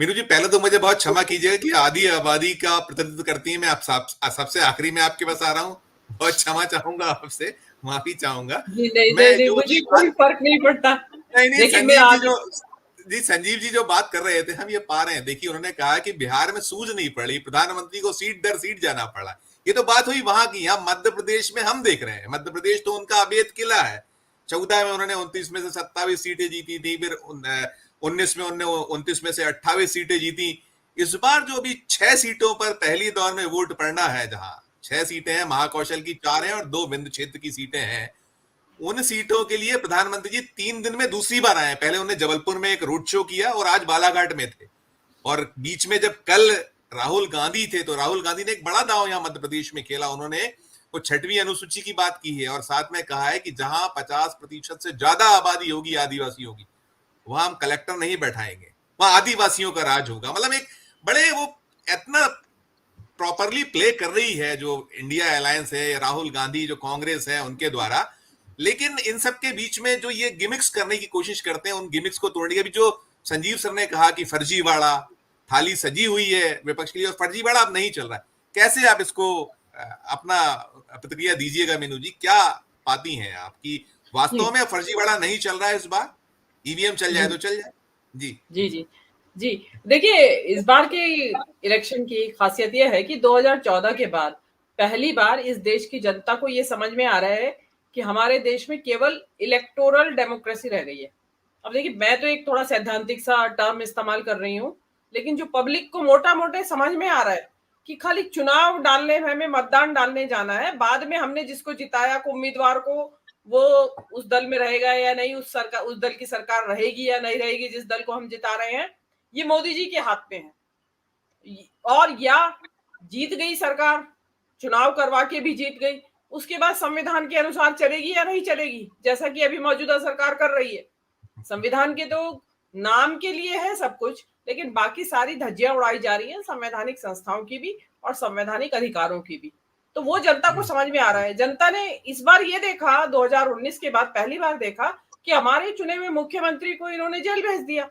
मीनू जी, पहले तो मुझे बहुत क्षमा कीजिएगा कि आधी आबादी का प्रतिनिधित्व करती है। मैं आप सबसे आखिरी में आपके पास आ रहा हूँ, बहुत क्षमा चाहूंगा आपसे, माफी चाहूंगा। जी नहीं मैं नहीं नहीं, जो मुझे भी कोई बात, फर्क नहीं पड़ता। नहीं नहीं, देखिए मैं आगे, संजीव जी जो बात कर रहे थे, हम ये पा रहे हैं। देखिए, उन्होंने कहा कि बिहार में सूझ नहीं पड़ी, प्रधानमंत्री को सीट दर सीट जाना पड़ा। ये तो बात हुई वहां की। यहाँ मध्य प्रदेश में हम देख रहे हैं, मध्य प्रदेश तो उनका अभेद किला है। 14 में उन्होंने 29 में से 27 सीटें जीती थी, फिर 19 में उन्होंने 29 में से 28 सीटें जीती। इस बार जो भी 6 सीटों पर पहली दौर में वोट पड़ना है, जहां 6 सीटें हैं, महाकौशल की 4 हैं और 2 विंध्य क्षेत्र की सीटें हैं, उन सीटों के लिए प्रधानमंत्री जी 3 दिन में दूसरी बार आए। पहले उन्होंने जबलपुर में एक रोड शो किया और आज बालाघाट में थे। और बीच में जब कल राहुल गांधी थे, तो राहुल गांधी ने एक बड़ा दांव यहां मध्य प्रदेश में खेला। उन्होंने वो 6वीं अनुसूची की बात की है और साथ में कहा है कि जहां 50% से ज्यादा आबादी होगी आदिवासी होगी, वहां हम कलेक्टर नहीं बैठाएंगे, वहां आदिवासियों का राज होगा। मतलब एक बड़े वो इतना प्रॉपरली प्ले कर रही है जो इंडिया अलायंस है, राहुल गांधी, जो कांग्रेस है, उनके द्वारा। लेकिन इन सब के बीच में जो ये गिमिक्स करने की कोशिश करते हैं, उन गिमिक्स को तोड़ने के भी, जो संजीव सर ने कहा कि फर्जीवाड़ा, थाली सजी हुई है विपक्ष के लिए और फर्जीवाड़ा अब नहीं चल रहा है, कैसे आप इसको अपना प्रतिक्रिया दीजिएगा? मीनू जी, क्या पाती हैं आपकी? जी वास्तव में फर्जीवाड़ा नहीं चल रहा है इस बार? ईवीएम चल जाए जी तो चल जाए। जी जी जी जी। देखिए, इस बार के इलेक्शन की खासियत यह है कि 2014 के बाद पहली बार इस देश की जनता को ये समझ में आ रहा है कि हमारे देश में केवल इलेक्टोरल डेमोक्रेसी रह गई है। अब देखिए, मैं तो एक थोड़ा सैद्धांतिक सा टर्म इस्तेमाल कर रही हूँ, लेकिन जो पब्लिक को मोटा मोटे समझ में आ रहा है कि खाली चुनाव डालने, हमें मतदान डालने जाना है, बाद में हमने जिसको जिताया को उम्मीदवार को, वो उस दल में रहेगा या नहीं, उस दल की सरकार रहेगी या नहीं रहेगी जिस दल को हम जिता रहे हैं, ये मोदी जी के हाथ में है। और या जीत गई सरकार, चुनाव करवा के भी जीत गई, उसके बाद संविधान के अनुसार चलेगी या नहीं चलेगी, जैसा कि अभी मौजूदा सरकार कर रही है। संविधान के तो नाम के लिए है सब कुछ, लेकिन बाकी सारी धज्जियां उड़ाई जा रही है संवैधानिक संस्थाओं की भी और संवैधानिक अधिकारों की भी। तो वो जनता को समझ में आ रहा है। जनता ने इस बार ये देखा, 2019 के बाद पहली बार देखा कि हमारे चुने हुए मुख्यमंत्री को इन्होंने जेल भेज दिया।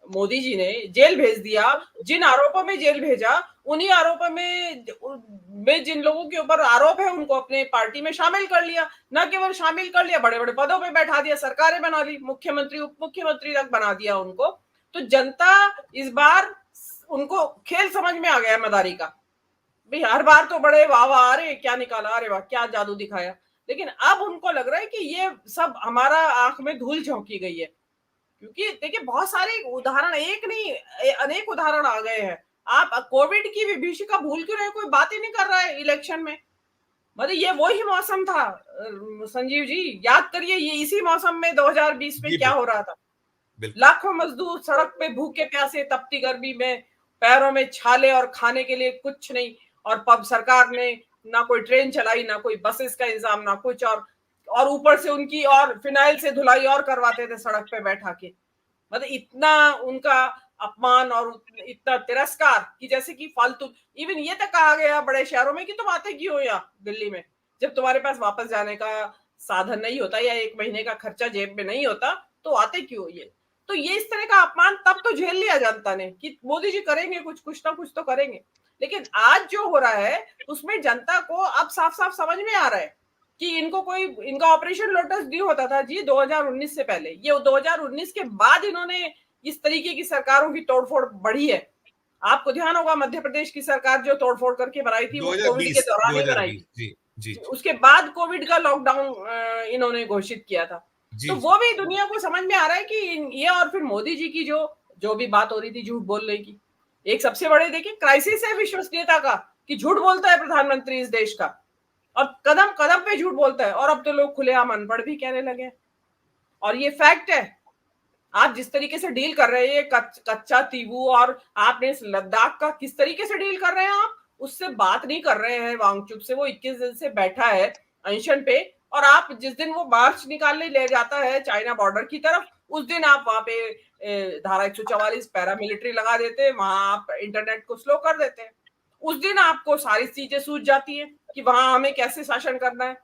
मोदी जी ने जेल भेज दिया। जिन आरोपों में जेल भेजा, उन्हीं आरोपों में जिन लोगों के ऊपर आरोप है उनको अपने पार्टी में शामिल कर लिया। न केवल शामिल कर लिया, बड़े बड़े पदों पे बैठा दिया, सरकारें बना ली, मुख्यमंत्री उप मुख्यमंत्री तक बना दिया उनको। तो जनता इस बार, उनको खेल समझ में आ गया मदारी का। भाई हर बार तो बड़े वाह वाह, अरे क्या निकाला, अरे वाह क्या जादू दिखाया, लेकिन अब उनको लग रहा है कि ये सब हमारा आंख में धूल झोंकी गई है। क्योंकि देखिए, बहुत सारे उदाहरण, एक नहीं अनेक उदाहरण आ गए हैं। आप कोविड की विभीषिका भूल क्यों रहे? कोई बात ही नहीं कर रहा है इलेक्शन में। मतलब ये वही मौसम था। संजीव जी याद करिए, ये इसी मौसम में 2020 में जी, क्या हो रहा था। बिल्कुल। लाखों मजदूर सड़क पे भूखे प्यासे तपती गर्मी में, पैरों में छाले और खाने के लिए कुछ नहीं। और पब सरकार ने ना कोई ट्रेन चलाई, ना कोई बसेस का इंतजाम, ना कुछ। और ऊपर से उनकी और फिनाइल से धुलाई और करवाते थे सड़क पे बैठा के। मतलब इतना उनका अपमान और इतना तिरस्कार कि जैसे कि फालतू। इवन ये तक कहा गया बड़े शहरों में कि तुम आते क्यों हो यहाँ दिल्ली में, जब तुम्हारे पास वापस जाने का साधन नहीं होता या एक महीने का खर्चा जेब में नहीं होता, तो आते क्यों हो ये। तो ये इस तरह का अपमान तब तो झेल लिया जनता ने कि मोदी जी करेंगे कुछ, कुछ ना कुछ तो करेंगे। लेकिन आज जो हो रहा है उसमें जनता को अब साफ साफ समझ में आ रहा है कि इनको कोई, इनका ऑपरेशन लोटस ड्यू होता था जी 2019 से पहले। ये 2019 के बाद इन्होंने इस तरीके की सरकारों की तोड़फोड़ बढ़ी है। आपको ध्यान होगा मध्य प्रदेश की सरकार जो तोड़फोड़ करके बनाई थी, वो कोविड के 2020, दौरान ही बनाई 2020, थी। जी जी जी उसके बाद कोविड का लॉकडाउन इन्होंने घोषित किया था। तो जी वो भी दुनिया को समझ में आ रहा है कि ये, और फिर मोदी जी की जो जो भी बात हो रही थी झूठ बोलने की, एक सबसे बड़े देखिए क्राइसिस है विश्वसनीयता का कि झूठ बोलता है प्रधानमंत्री इस देश का, और कदम कदम पे झूठ बोलता है। और अब तो लोग खुलेआम अनपढ़ भी कहने लगे, और ये फैक्ट है। आप जिस तरीके से डील कर रहे हैं कच्चा तीबू, और आपने इस लद्दाख का किस तरीके से डील कर रहे हैं, आप उससे बात नहीं कर रहे हैं वांगचुक से। वो 21 दिन से बैठा है अनशन पे, और आप जिस दिन वो मार्च निकालने ले जाता है चाइना बॉर्डर की तरफ, उस दिन आप वहां पे धारा 144 पैरामिलिट्री लगा देते हैं, वहां आप इंटरनेट को स्लो कर देते हैं। उस दिन आपको सारी चीजें सूझ जाती है कि वहां हमें कैसे शासन करना है।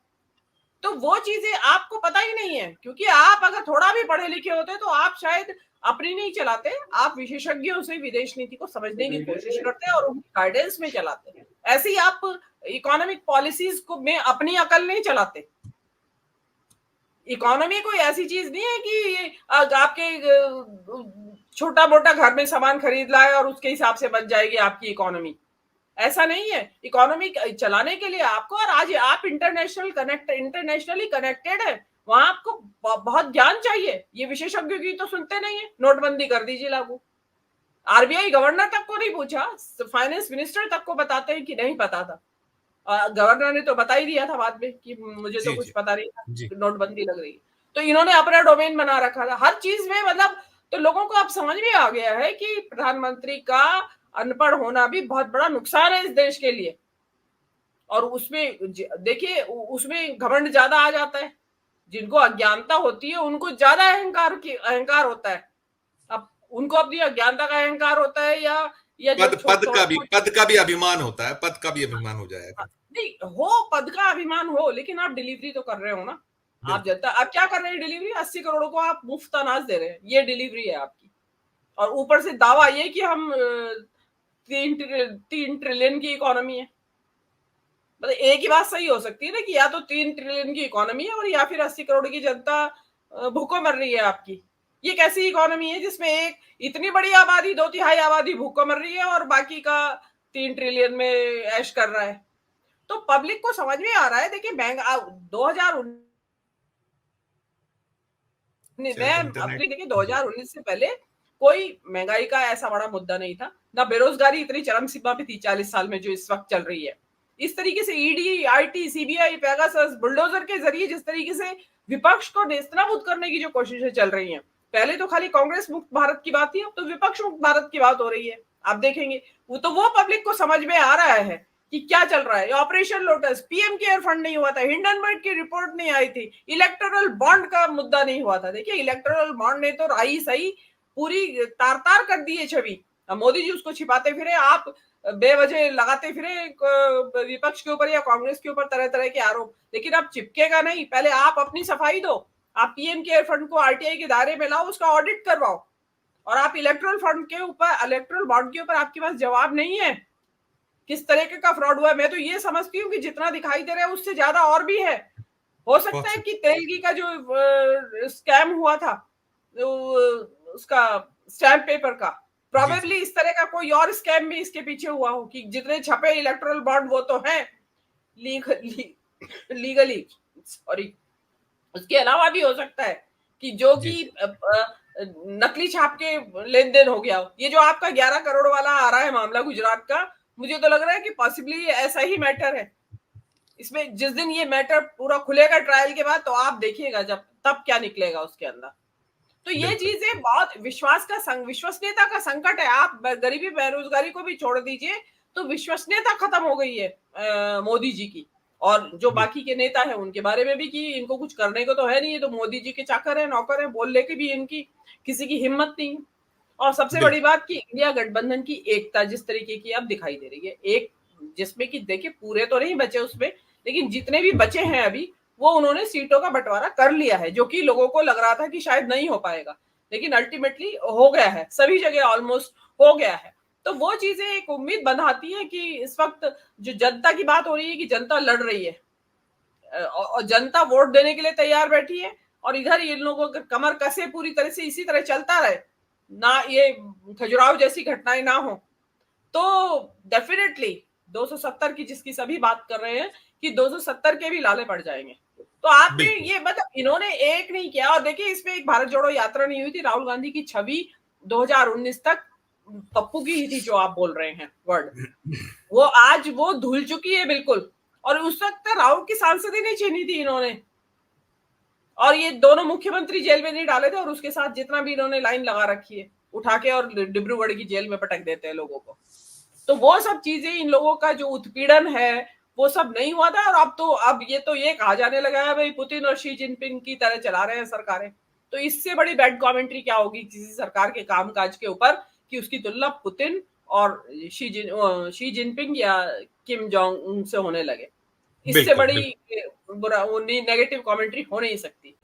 तो वो चीजें आपको पता ही नहीं है, क्योंकि आप अगर थोड़ा भी पढ़े लिखे होते तो आप शायद अपनी नहीं चलाते, आप विशेषज्ञों से विदेश नीति को समझने की कोशिश करते और उनकी गाइडेंस में चलाते। ऐसे ही आप इकोनॉमिक पॉलिसीज को में अपनी अकल नहीं चलाते। इकोनॉमी कोई ऐसी चीज नहीं है कि आपके छोटा मोटा घर में सामान खरीद लाए और उसके हिसाब से बन जाएगी आपकी इकोनॉमी। ऐसा नहीं है। इकोनॉमी चलाने के लिए आपको, और आज आप इंटरनेशनली कनेक्टेड है, वहां आपको बहुत ज्ञान चाहिए। ये विशेषज्ञों की तो सुनते नहीं है। नोटबंदी कर दीजिए लागू, आरबीआई गवर्नर तक को नहीं पूछा, फाइनेंस मिनिस्टर तक को बताते हैं कि नहीं पता था। गवर्नर ने तो बता ही दिया था बाद में कि मुझे तो जी कुछ जी पता नहीं था, जी नोटबंदी लग रही है। तो इन्होंने अपना डोमेन बना रखा था हर चीज में, मतलब तो लोगों को अब समझ में आ गया है कि प्रधानमंत्री का अनपढ़ होना भी बहुत बड़ा नुकसान है इस देश के लिए। और उसमें देखिए, उसमें घमंड ज्यादा आ जाता है। जिनको अज्ञानता होती है उनको ज्यादा अहंकार होता है। अब उनको अपनी अज्ञानता का अहंकार होता है, या जो थोड़ा पद का भी अभिमान होता है, पद का भी अभिमान हो जाएगा। नहीं हो, पद का अभिमान हो, लेकिन आप डिलीवरी तो कर रहे हो ना। आप बिल्कुल। जनता, आप क्या कर रहे हैं? डिलीवरी 80 करोड़ को आप मुफ्त अनाज दे रहे हैं, ये डिलीवरी है आपकी। और ऊपर से दावा ये कि हम 3 ट्रिलियन की इकोनॉमी है। मतलब एक ही बात सही हो सकती है ना, कि या तो 3 ट्रिलियन की इकोनॉमी है और या फिर 80 करोड़ की जनता भूखों मर रही है आपकी। ये कैसी इकोनॉमी है जिसमें एक इतनी बड़ी आबादी, 2/3 आबादी भूखों मर रही है और बाकी का 3 ट्रिलियन में ऐश कर रहा है। तो पब्लिक को समझ में आ रहा है। देखिए महंगा 2019 मैं शायद इंटरनेट। अपनी देखिए जी 2019 से पहले कोई महंगाई का ऐसा बड़ा मुद्दा नहीं था, ना बेरोजगारी इतनी चरम सीमा पे थी 40 साल में जो इस वक्त चल रही है। इस तरीके से ED, IT, CBI, Pegasus, bulldozer के जरिए जिस तरीके से विपक्ष को नेस्तनाबूद करने की जो कोशिशें चल रही हैं, पहले तो खाली कांग्रेस मुक्त भारत की बात थी, अब तो विपक्ष मुक्त भारत की बात हो रही है। आप देखेंगे वो पब्लिक को समझ में आ रहा है कि क्या चल रहा है। Operation lotus, PM care fund नहीं हुआ था, हिंडनबर्ग की रिपोर्ट नहीं आई थी, इलेक्टोरल बॉन्ड का मुद्दा नहीं हुआ था। देखिए इलेक्टोरल बॉन्ड ने तो राई सही पूरी तार तार कर दी है छवि। मोदी जी उसको छिपाते फिरे, आप बेवजह लगाते फिरे विपक्ष के ऊपर या कांग्रेस के ऊपर तरह तरह के आरोप। लेकिन अब चिपकेगा नहीं, पहले आप अपनी सफाई दो। आप पीएम केयर फंड को आरटीआई के दायरे में लाओ, उसका ऑडिट करवाओ। और आप इलेक्ट्रल फंड के ऊपर, इलेक्ट्रल बॉन्ड के ऊपर आपके पास जवाब नहीं है किस तरीके का फ्रॉड हुआ है। मैं तो ये समझती हूँ कि जितना दिखाई दे रहा है उससे ज्यादा और भी है। हो सकता है बहुत। कि तेलगी का जो स्कैम हुआ था, उसका स्टैम्प पेपर का, जी जी प्रोबेबली इस तरह का कोई और स्कैम भी इसके पीछे हुआ हो, कि जितने छपे इलेक्ट्रल बॉन्ड वो तो हैं लीगली, सॉरी। उसके अलावा भी हो सकता है कि जो जी कि नकली छाप के लेन देन हो गया हो। ये जो आपका 11 करोड़ वाला आ रहा है मामला गुजरात का, मुझे तो लग रहा है कि पॉसिबली ऐसा ही मैटर है। इसमें जिस दिन ये मैटर पूरा खुलेगा ट्रायल के बाद, तो आप देखिएगा जब तब क्या निकलेगा उसके अंदर। तो ये बिल्कुल। चीजें बहुत विश्वसनीयता का संकट है। आप गरीबी बेरोजगारी को भी छोड़ दीजिए, तो विश्वसनीयता खत्म हो गई है मोदी जी की। और जो बाकी के नेता है उनके बारे में भी, कि इनको कुछ करने को तो है नहीं, ये तो मोदी जी के चाकर है, नौकर है, बोलने की भी इनकी किसी की हिम्मत नहीं है। और सबसे बड़ी बिल्कुल। बात कि इंडिया गठबंधन की एकता जिस तरीके की अब दिखाई दे रही है, एक जिसमें कि देखिए पूरे तो नहीं बचे उसमें, लेकिन जितने भी बचे हैं अभी, वो उन्होंने सीटों का बंटवारा कर लिया है, जो कि लोगों को लग रहा था कि शायद नहीं हो पाएगा, लेकिन अल्टीमेटली हो गया है, सभी जगह ऑलमोस्ट हो गया है। तो वो चीजें एक उम्मीद बंधाती है कि इस वक्त जो जनता की बात हो रही है, कि जनता लड़ रही है और जनता वोट देने के लिए तैयार बैठी है, और इधर इन लोगों का कमर कसे पूरी तरह से इसी तरह चलता रहे, ना ये खजुराहो जैसी घटनाएं ना हो, तो डेफिनेटली 270 की जिसकी सभी बात कर रहे हैं कि 270 के भी लाले पड़ जाएंगे। तो आपने बिल्कुल। ये मतलब इन्होंने एक नहीं किया। और देखिए इसमें एक भारत जोड़ो यात्रा नहीं हुई थी, राहुल गांधी की छवि 2019 तक पप्पू की ही थी, जो आप बोल रहे हैं वर्ड, वो आज वो धुल चुकी है बिल्कुल। और उस वक्त राहुल की सांसदी नहीं छीनी थी इन्होंने, और ये दोनों मुख्यमंत्री जेल में नहीं डाले थे, और उसके साथ जितना भी इन्होंने लाइन लगा रखी है उठा के, और डिब्रूगढ़ की जेल में पटक देते हैं लोगों को। तो वो सब चीजें, इन लोगों का जो उत्पीड़न है वो सब नहीं हुआ था। और अब ये कहा जाने लगा है भाई पुतिन और शी जिनपिंग की तरह चला रहे हैं सरकारें। तो इससे बड़ी बैड कमेंट्री क्या होगी किसी सरकार के कामकाज के ऊपर, कि उसकी तुलना पुतिन और शी जिनपिंग या किम जोंग उन से होने लगे। इससे बिल्कुल बड़ी बिल्कुल बुरा वो नेगेटिव कमेंट्री हो नहीं सकती।